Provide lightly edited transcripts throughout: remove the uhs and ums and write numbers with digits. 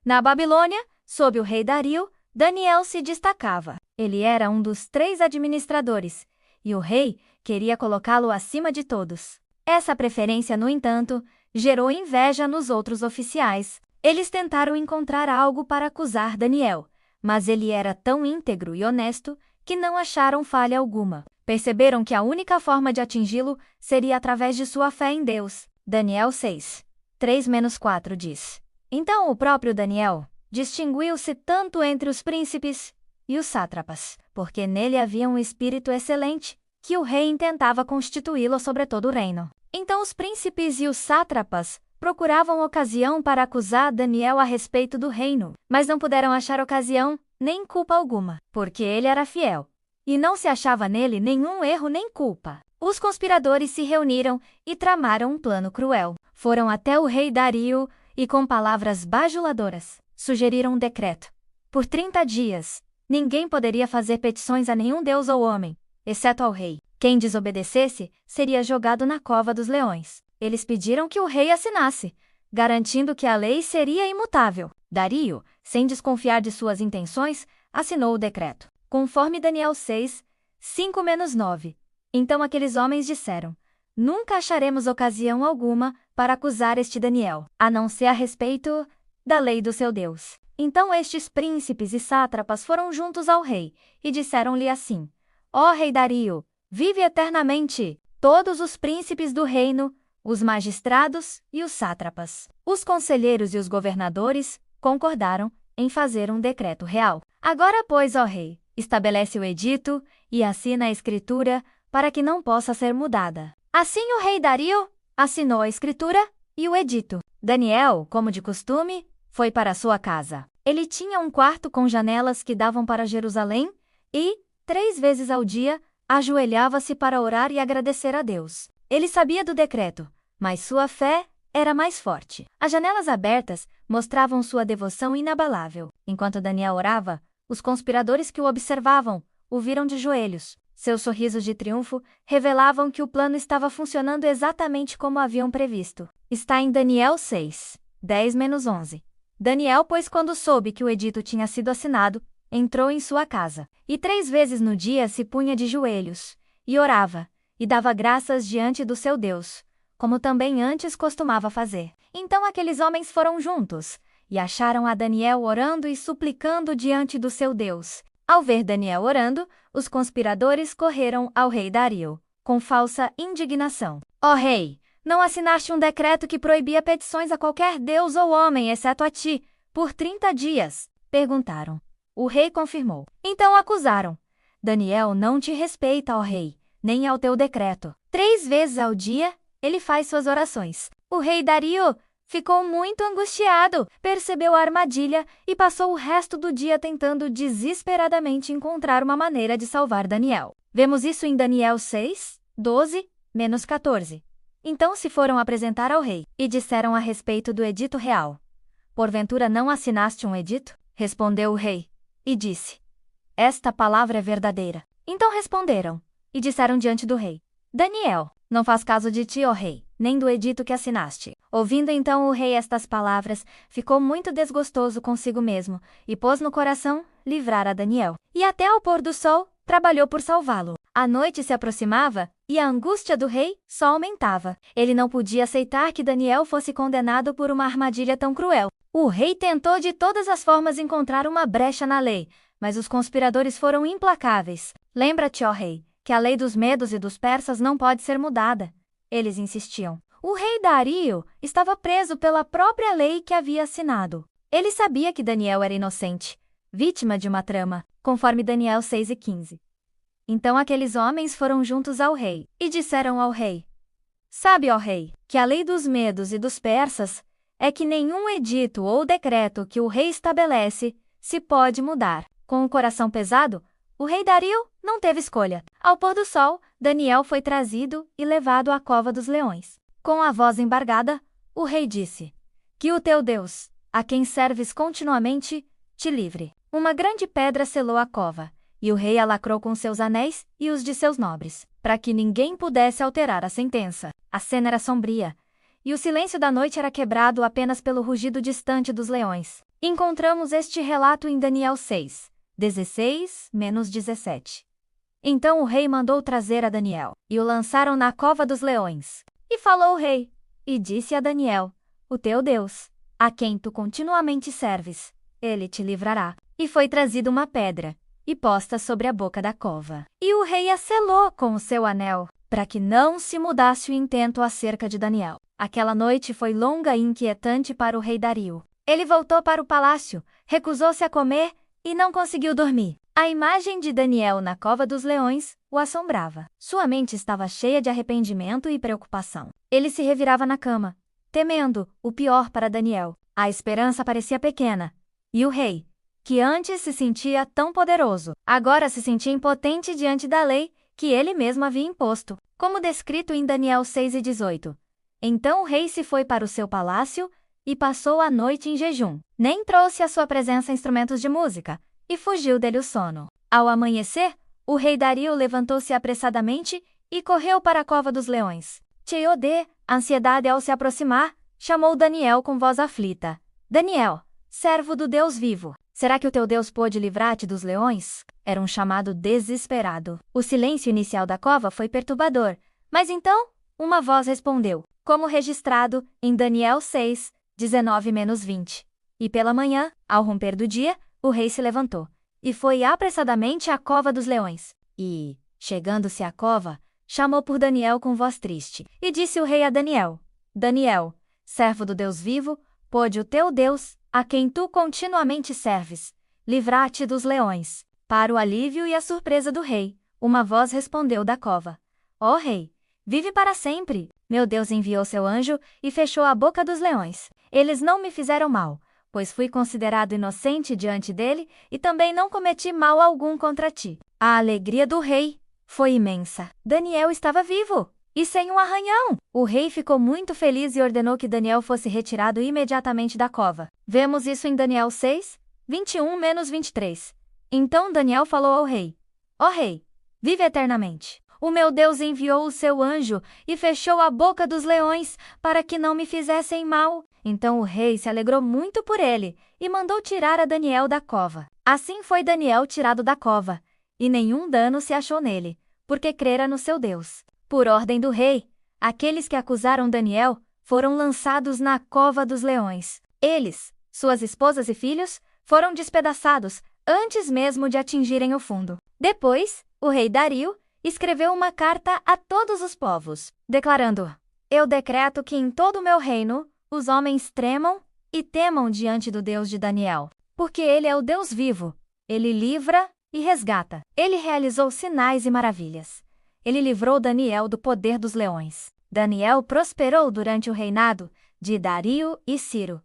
Na Babilônia, sob o rei Dario, Daniel se destacava. Ele era um dos 3 administradores, e o rei queria colocá-lo acima de todos. Essa preferência, no entanto, gerou inveja nos outros oficiais. Eles tentaram encontrar algo para acusar Daniel, mas ele era tão íntegro e honesto que não acharam falha alguma. Perceberam que a única forma de atingi-lo seria através de sua fé em Deus. Daniel 6, 3-4 diz: Então o próprio Daniel distinguiu-se tanto entre os príncipes e os sátrapas, porque nele havia um espírito excelente, que o rei intentava constituí-lo sobre todo o reino. Então os príncipes e os sátrapas procuravam ocasião para acusar Daniel a respeito do reino, mas não puderam achar ocasião nem culpa alguma, porque ele era fiel, e não se achava nele nenhum erro nem culpa. Os conspiradores se reuniram e tramaram um plano cruel. Foram até o rei Dario e, com palavras bajuladoras, sugeriram um decreto. Por 30 dias, ninguém poderia fazer petições a nenhum deus ou homem, exceto ao rei. Quem desobedecesse seria jogado na cova dos leões. Eles pediram que o rei assinasse, garantindo que a lei seria imutável. Dario, sem desconfiar de suas intenções, assinou o decreto, conforme Daniel 6, 5-9. Então aqueles homens disseram: Nunca acharemos ocasião alguma para acusar este Daniel, a não ser a respeito da lei do seu Deus. Então estes príncipes e sátrapas foram juntos ao rei e disseram-lhe assim: Ó rei Dario, vive eternamente! Todos os príncipes do reino, os magistrados e os sátrapas, os conselheiros e os governadores concordaram em fazer um decreto real. Agora, pois, ó rei, estabelece o edito e assina a escritura para que não possa ser mudada. Assim o rei Dario assinou a escritura e o edito. Daniel, como de costume, foi para sua casa. Ele tinha um quarto com janelas que davam para Jerusalém e, 3 vezes ao dia, ajoelhava-se para orar e agradecer a Deus. Ele sabia do decreto, mas sua fé era mais forte. As janelas abertas mostravam sua devoção inabalável. Enquanto Daniel orava, os conspiradores que o observavam o viram de joelhos. Seus sorrisos de triunfo revelavam que o plano estava funcionando exatamente como haviam previsto. Está em Daniel 6, 10-11. Daniel, pois, quando soube que o edito tinha sido assinado, entrou em sua casa, e 3 vezes no dia se punha de joelhos, e orava, e dava graças diante do seu Deus, como também antes costumava fazer. Então aqueles homens foram juntos, e acharam a Daniel orando e suplicando diante do seu Deus. Ao ver Daniel orando, os conspiradores correram ao rei Dario, com falsa indignação. Ó rei, não assinaste um decreto que proibia petições a qualquer deus ou homem, exceto a ti, por 30 dias? Perguntaram. O rei confirmou. Então acusaram. Daniel não te respeita, ó rei, nem ao teu decreto. 3 vezes ao dia, ele faz suas orações. O rei Dario ficou muito angustiado, percebeu a armadilha e passou o resto do dia tentando desesperadamente encontrar uma maneira de salvar Daniel. Vemos isso em Daniel 6, 12-14. Então se foram apresentar ao rei e disseram a respeito do edito real. Porventura não assinaste um edito? Respondeu o rei e disse: Esta palavra é verdadeira. Então responderam e disseram diante do rei: Daniel não faz caso de ti, ó rei, nem do edito que assinaste. Ouvindo então o rei estas palavras, ficou muito desgostoso consigo mesmo, e pôs no coração livrar a Daniel. E até ao pôr do sol, trabalhou por salvá-lo. A noite se aproximava, e a angústia do rei só aumentava. Ele não podia aceitar que Daniel fosse condenado por uma armadilha tão cruel. O rei tentou de todas as formas encontrar uma brecha na lei, mas os conspiradores foram implacáveis. Lembra-te, ó rei, que a lei dos medos e dos persas não pode ser mudada. Eles insistiam. O rei Dario estava preso pela própria lei que havia assinado. Ele sabia que Daniel era inocente, vítima de uma trama, conforme Daniel 6:15. Então aqueles homens foram juntos ao rei e disseram ao rei: Sabe, ó rei, que a lei dos medos e dos persas é que nenhum edito ou decreto que o rei estabelece se pode mudar. Com o coração pesado, o rei Dario não teve escolha. Ao pôr do sol, Daniel foi trazido e levado à cova dos leões. Com a voz embargada, o rei disse: Que o teu Deus, a quem serves continuamente, te livre. Uma grande pedra selou a cova, e o rei a lacrou com seus anéis e os de seus nobres, para que ninguém pudesse alterar a sentença. A cena era sombria, e o silêncio da noite era quebrado apenas pelo rugido distante dos leões. Encontramos este relato em Daniel 6, 16-17. Então o rei mandou trazer a Daniel, e o lançaram na cova dos leões. E falou o rei, e disse a Daniel: O teu Deus, a quem tu continuamente serves, ele te livrará. E foi trazida uma pedra, e posta sobre a boca da cova. E o rei a selou com o seu anel, para que não se mudasse o intento acerca de Daniel. Aquela noite foi longa e inquietante para o rei Dario. Ele voltou para o palácio, recusou-se a comer e não conseguiu dormir. A imagem de Daniel na cova dos leões o assombrava. Sua mente estava cheia de arrependimento e preocupação. Ele se revirava na cama, temendo o pior para Daniel. A esperança parecia pequena. E o rei, que antes se sentia tão poderoso, agora se sentia impotente diante da lei que ele mesmo havia imposto, como descrito em Daniel 6:18. Então o rei se foi para o seu palácio e passou a noite em jejum. Nem trouxe à sua presença instrumentos de música, e fugiu dele o sono. Ao amanhecer, o rei Dario levantou-se apressadamente e correu para a cova dos leões. Cheio de ansiedade ao se aproximar, chamou Daniel com voz aflita: Daniel, servo do Deus vivo, será que o teu Deus pôde livrar-te dos leões? Era um chamado desesperado. O silêncio inicial da cova foi perturbador, mas então uma voz respondeu, como registrado em Daniel 6, 19-20. E pela manhã, ao romper do dia, o rei se levantou, e foi apressadamente à cova dos leões. E, chegando-se à cova, chamou por Daniel com voz triste. E disse o rei a Daniel: Daniel, servo do Deus vivo, pôde o teu Deus, a quem tu continuamente serves, livrar-te dos leões. Para o alívio e a surpresa do rei, uma voz respondeu da cova: Ó rei, vive para sempre! Meu Deus enviou seu anjo e fechou a boca dos leões. Eles não me fizeram mal, pois fui considerado inocente diante dele e também não cometi mal algum contra ti. A alegria do rei foi imensa. Daniel estava vivo e sem um arranhão. O rei ficou muito feliz e ordenou que Daniel fosse retirado imediatamente da cova. Vemos isso em Daniel 6, 21-23. Então Daniel falou ao rei: Ó rei, vive eternamente. O meu Deus enviou o seu anjo e fechou a boca dos leões para que não me fizessem mal. Então o rei se alegrou muito por ele e mandou tirar a Daniel da cova. Assim foi Daniel tirado da cova, e nenhum dano se achou nele, porque crera no seu Deus. Por ordem do rei, aqueles que acusaram Daniel foram lançados na cova dos leões. Eles, suas esposas e filhos, foram despedaçados antes mesmo de atingirem o fundo. Depois, o rei Dario escreveu uma carta a todos os povos, declarando: Eu decreto que em todo o meu reino os homens tremam e temam diante do Deus de Daniel, porque ele é o Deus vivo, ele livra e resgata. Ele realizou sinais e maravilhas. Ele livrou Daniel do poder dos leões. Daniel prosperou durante o reinado de Dario e Ciro.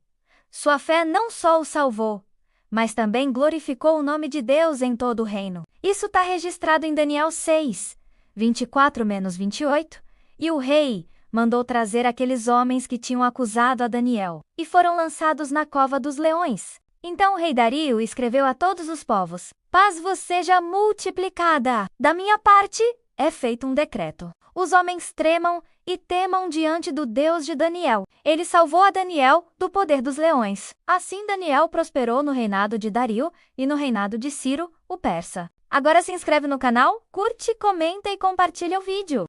Sua fé não só o salvou, mas também glorificou o nome de Deus em todo o reino. Isso está registrado em Daniel 6, 24-28, e o rei mandou trazer aqueles homens que tinham acusado a Daniel, e foram lançados na cova dos leões. Então o rei Dario escreveu a todos os povos: Paz vos seja multiplicada. Da minha parte, é feito um decreto. Os homens tremam e temam diante do Deus de Daniel. Ele salvou a Daniel do poder dos leões. Assim Daniel prosperou no reinado de Dario e no reinado de Ciro, o persa. Agora se inscreve no canal, curte, comenta e compartilha o vídeo.